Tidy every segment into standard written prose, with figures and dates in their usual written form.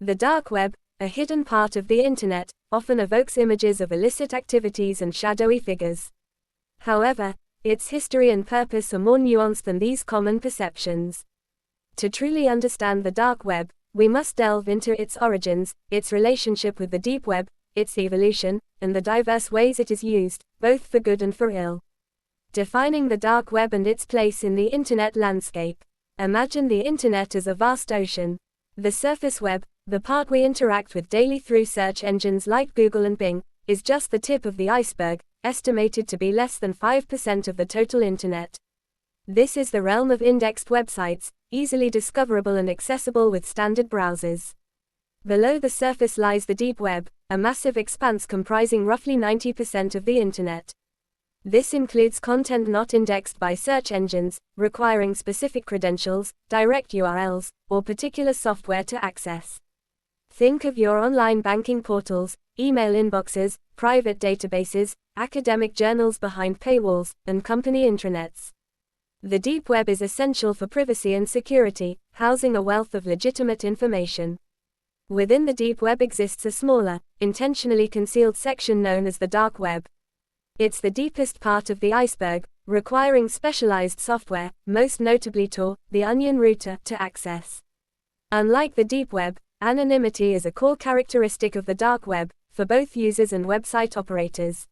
The dark web, a hidden part of the internet, often evokes images of illicit activities and shadowy figures. However, its history and purpose are more nuanced than these common perceptions. To truly understand the dark web, we must delve into its origins, its relationship with the deep web, its evolution, and the diverse ways it is used, both for good and for ill. Defining the dark web and its place in the internet landscape. Imagine the internet as a vast ocean. The surface web, the part we interact with daily through search engines like Google and Bing, is just the tip of the iceberg, estimated to be less than 5% of the total internet. This is the realm of indexed websites, easily discoverable and accessible with standard browsers. Below the surface lies the deep web, a massive expanse comprising roughly 90% of the internet. This includes content not indexed by search engines, requiring specific credentials, direct URLs, or particular software to access. Think of your online banking portals, email inboxes, private databases, academic journals behind paywalls, and company intranets. The deep web is essential for privacy and security, housing a wealth of legitimate information. Within the deep web exists a smaller, intentionally concealed section known as the dark web. It's the deepest part of the iceberg, requiring specialized software, most notably Tor, the onion router, to access. Unlike the deep web, anonymity is a core characteristic of the dark web, for both users and website operators.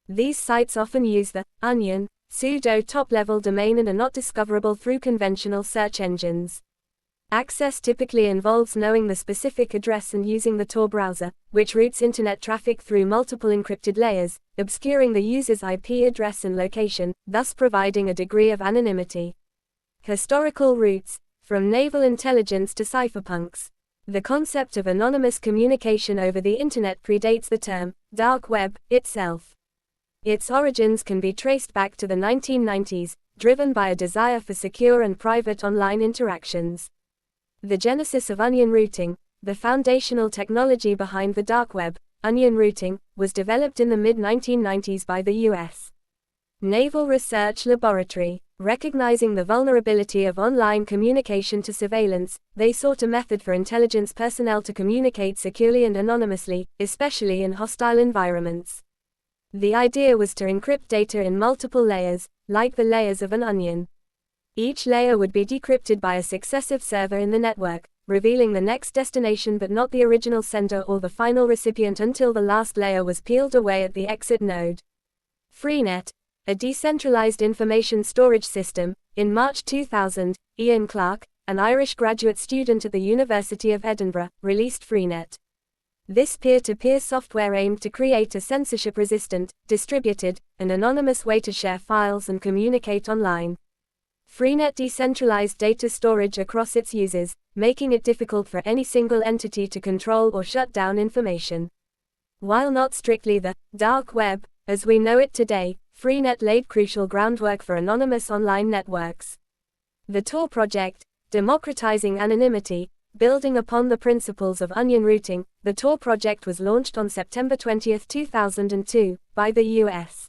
These sites often use the onion pseudo top-level domain and are not discoverable through conventional search engines. Access typically involves knowing the specific address and using the Tor browser, which routes internet traffic through multiple encrypted layers, obscuring the user's IP address and location, thus providing a degree of anonymity. Historical roots. From naval intelligence to cypherpunks. The concept of anonymous communication over the internet predates the term dark web itself. Its origins can be traced back to the 1990s, driven by a desire for secure and private online interactions. The genesis of onion routing, the foundational technology behind the dark web, onion routing, was developed in the mid-1990s by the U.S. Naval Research Laboratory. Recognizing the vulnerability of online communication to surveillance, they sought a method for intelligence personnel to communicate securely and anonymously, especially in hostile environments. The idea was to encrypt data in multiple layers, like the layers of an onion. Each layer would be decrypted by a successive server in the network, revealing the next destination but not the original sender or the final recipient until the last layer was peeled away at the exit node. Freenet, a decentralized information storage system. In March 2000, Ian Clark, an Irish graduate student at the University of Edinburgh, released Freenet. This peer-to-peer software aimed to create a censorship-resistant, distributed, and anonymous way to share files and communicate online. Freenet decentralized data storage across its users, making it difficult for any single entity to control or shut down information. While not strictly the dark web, as we know it today, Freenet laid crucial groundwork for anonymous online networks. The Tor project, democratizing anonymity. Building upon the principles of onion routing, the Tor project was launched on September 20, 2002, by the U.S.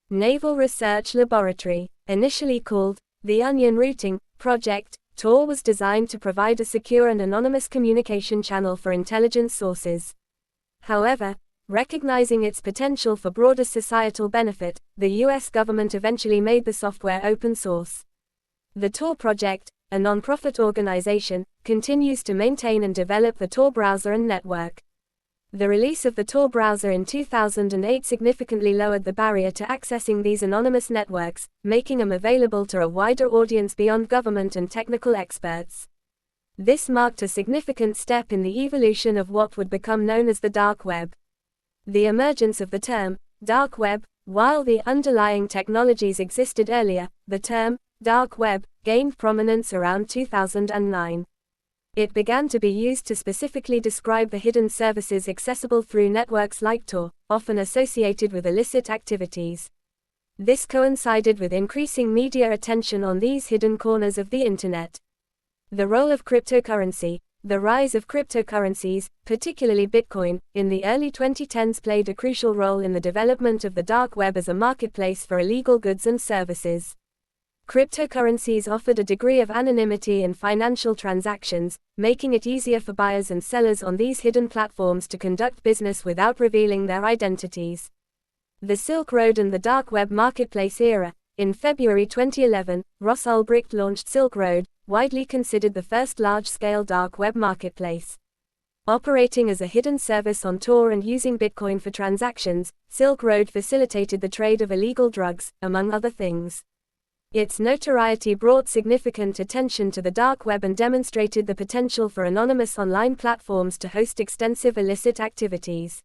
Naval Research Laboratory. Initially called the Onion Routing Project, Tor was designed to provide a secure and anonymous communication channel for intelligence sources. However, recognizing its potential for broader societal benefit, the U.S. government eventually made the software open source. The Tor project, a non-profit organization, continues to maintain and develop the Tor browser and network. The release of the Tor browser in 2008 significantly lowered the barrier to accessing these anonymous networks, making them available to a wider audience beyond government and technical experts. This marked a significant step in the evolution of what would become known as the dark web. The emergence of the term dark web, while the underlying technologies existed earlier, the term dark web gained prominence around 2009. It began to be used to specifically describe the hidden services accessible through networks like Tor, often associated with illicit activities. This coincided with increasing media attention on these hidden corners of the internet. The role of cryptocurrency. The rise of cryptocurrencies, particularly Bitcoin, in the early 2010s played a crucial role in the development of the dark web as a marketplace for illegal goods and services. Cryptocurrencies offered a degree of anonymity in financial transactions, making it easier for buyers and sellers on these hidden platforms to conduct business without revealing their identities. The Silk Road and the Dark Web Marketplace era. In February 2011, Ross Ulbricht launched Silk Road, widely considered the first large-scale dark web marketplace. Operating as a hidden service on Tor and using Bitcoin for transactions, Silk Road facilitated the trade of illegal drugs, among other things. Its notoriety brought significant attention to the dark web and demonstrated the potential for anonymous online platforms to host extensive illicit activities.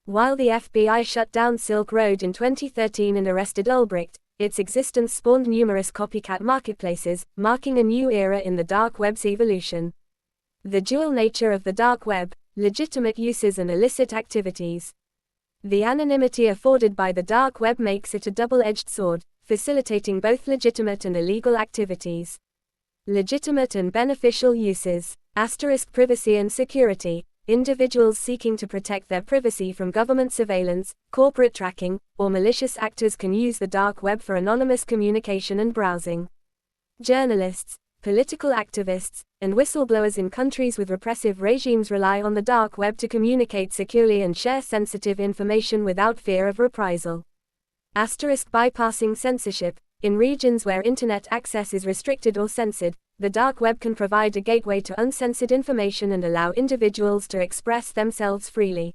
While the FBI shut down Silk Road in 2013 and arrested Ulbricht, its existence spawned numerous copycat marketplaces, marking a new era in the dark web's evolution. The dual nature of the dark web, legitimate uses and illicit activities. The anonymity afforded by the dark web makes it a double-edged sword, facilitating both legitimate and illegal activities. Legitimate and beneficial uses. Privacy and security. Individuals seeking to protect their privacy from government surveillance, corporate tracking, or malicious actors can use the dark web for anonymous communication and browsing. Journalists, political activists, and whistleblowers in countries with repressive regimes rely on the dark web to communicate securely and share sensitive information without fear of reprisal. Bypassing censorship. In regions where internet access is restricted or censored, the dark web can provide a gateway to uncensored information and allow individuals to express themselves freely.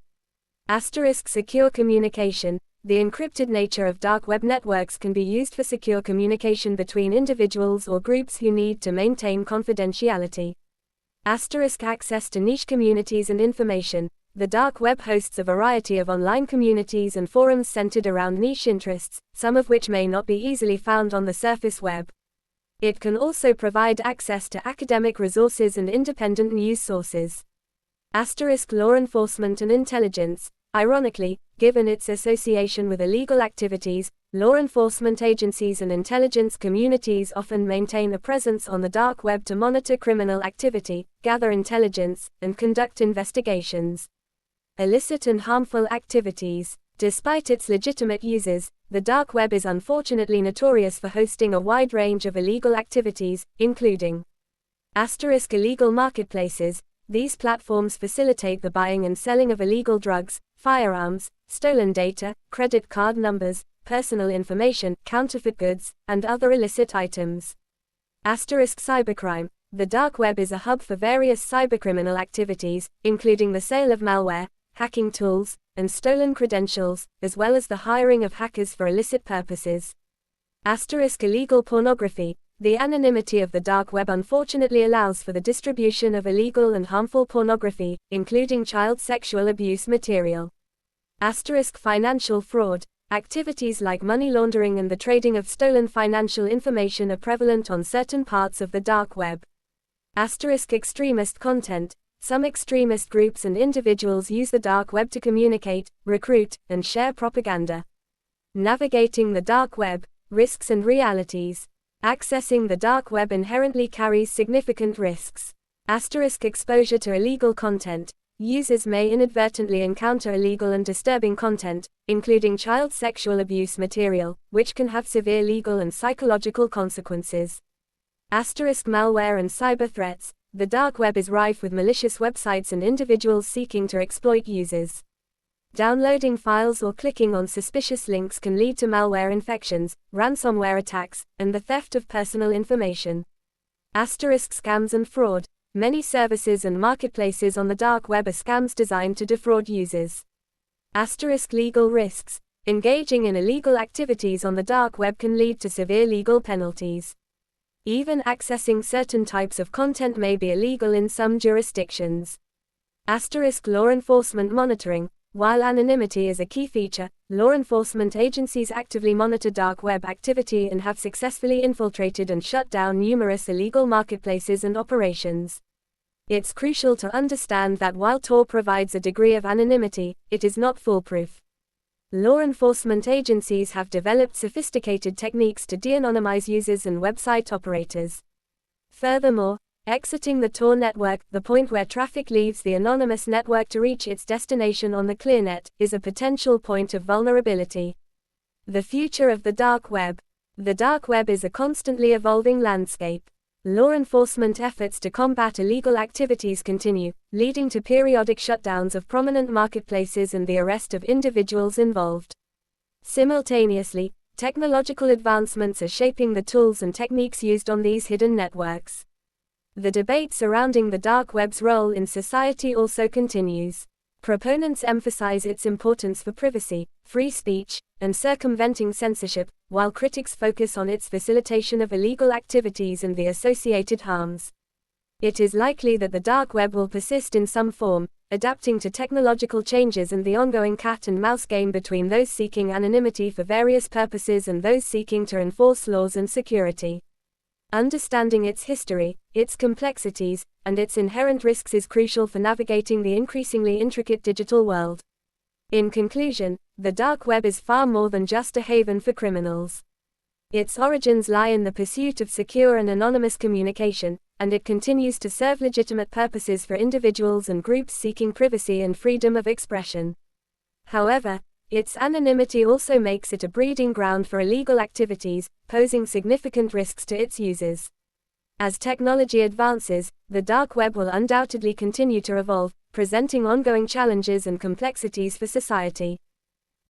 Secure communication. The encrypted nature of dark web networks can be used for secure communication between individuals or groups who need to maintain confidentiality. Access to niche communities and information. The dark web hosts a variety of online communities and forums centered around niche interests, some of which may not be easily found on the surface web. It can also provide access to academic resources and independent news sources. Law enforcement and intelligence. Ironically, given its association with illegal activities, law enforcement agencies and intelligence communities often maintain a presence on the dark web to monitor criminal activity, gather intelligence, and conduct investigations. Illicit and harmful activities. Despite its legitimate uses, the dark web is unfortunately notorious for hosting a wide range of illegal activities, including illegal marketplaces. These platforms facilitate the buying and selling of illegal drugs, firearms, stolen data, credit card numbers, personal information, counterfeit goods, and other illicit items. Cybercrime. The dark web is a hub for various cybercriminal activities, including the sale of malware, hacking tools, and stolen credentials, as well as the hiring of hackers for illicit purposes. Illegal pornography. The anonymity of the dark web unfortunately allows for the distribution of illegal and harmful pornography, including child sexual abuse material. Financial fraud. Activities like money laundering and the trading of stolen financial information are prevalent on certain parts of the dark web. Extremist content. Some extremist groups and individuals use the dark web to communicate, recruit, and share propaganda. Navigating the dark web. Risks and realities. Accessing the dark web inherently carries significant risks. Exposure to illegal content. Users may inadvertently encounter illegal and disturbing content, including child sexual abuse material, which can have severe legal and psychological consequences. Malware and cyber threats. The dark web is rife with malicious websites and individuals seeking to exploit users. Downloading files or clicking on suspicious links can lead to malware infections, ransomware attacks, and the theft of personal information. Scams and fraud. Many services and marketplaces on the dark web are scams designed to defraud users. Legal risks. Engaging in illegal activities on the dark web can lead to severe legal penalties. Even accessing certain types of content may be illegal in some jurisdictions. Law enforcement monitoring. While anonymity is a key feature, law enforcement agencies actively monitor dark web activity and have successfully infiltrated and shut down numerous illegal marketplaces and operations. It's crucial to understand that while Tor provides a degree of anonymity, it is not foolproof. Law enforcement agencies have developed sophisticated techniques to de-anonymize users and website operators. Furthermore, exiting the Tor network, the point where traffic leaves the anonymous network to reach its destination on the ClearNet, is a potential point of vulnerability. The future of the dark web. The dark web is a constantly evolving landscape. Law enforcement efforts to combat illegal activities continue, leading to periodic shutdowns of prominent marketplaces and the arrest of individuals involved. Simultaneously, technological advancements are shaping the tools and techniques used on these hidden networks. The debate surrounding the dark web's role in society also continues. Proponents emphasize its importance for privacy, free speech, and circumventing censorship, while critics focus on its facilitation of illegal activities and the associated harms. It is likely that the dark web will persist in some form, adapting to technological changes and the ongoing cat and mouse game between those seeking anonymity for various purposes and those seeking to enforce laws and security. Understanding its history, its complexities, and its inherent risks is crucial for navigating the increasingly intricate digital world. In conclusion, the dark web is far more than just a haven for criminals. Its origins lie in the pursuit of secure and anonymous communication, and it continues to serve legitimate purposes for individuals and groups seeking privacy and freedom of expression. However, its anonymity also makes it a breeding ground for illegal activities, posing significant risks to its users. As technology advances, the dark web will undoubtedly continue to evolve, presenting ongoing challenges and complexities for society.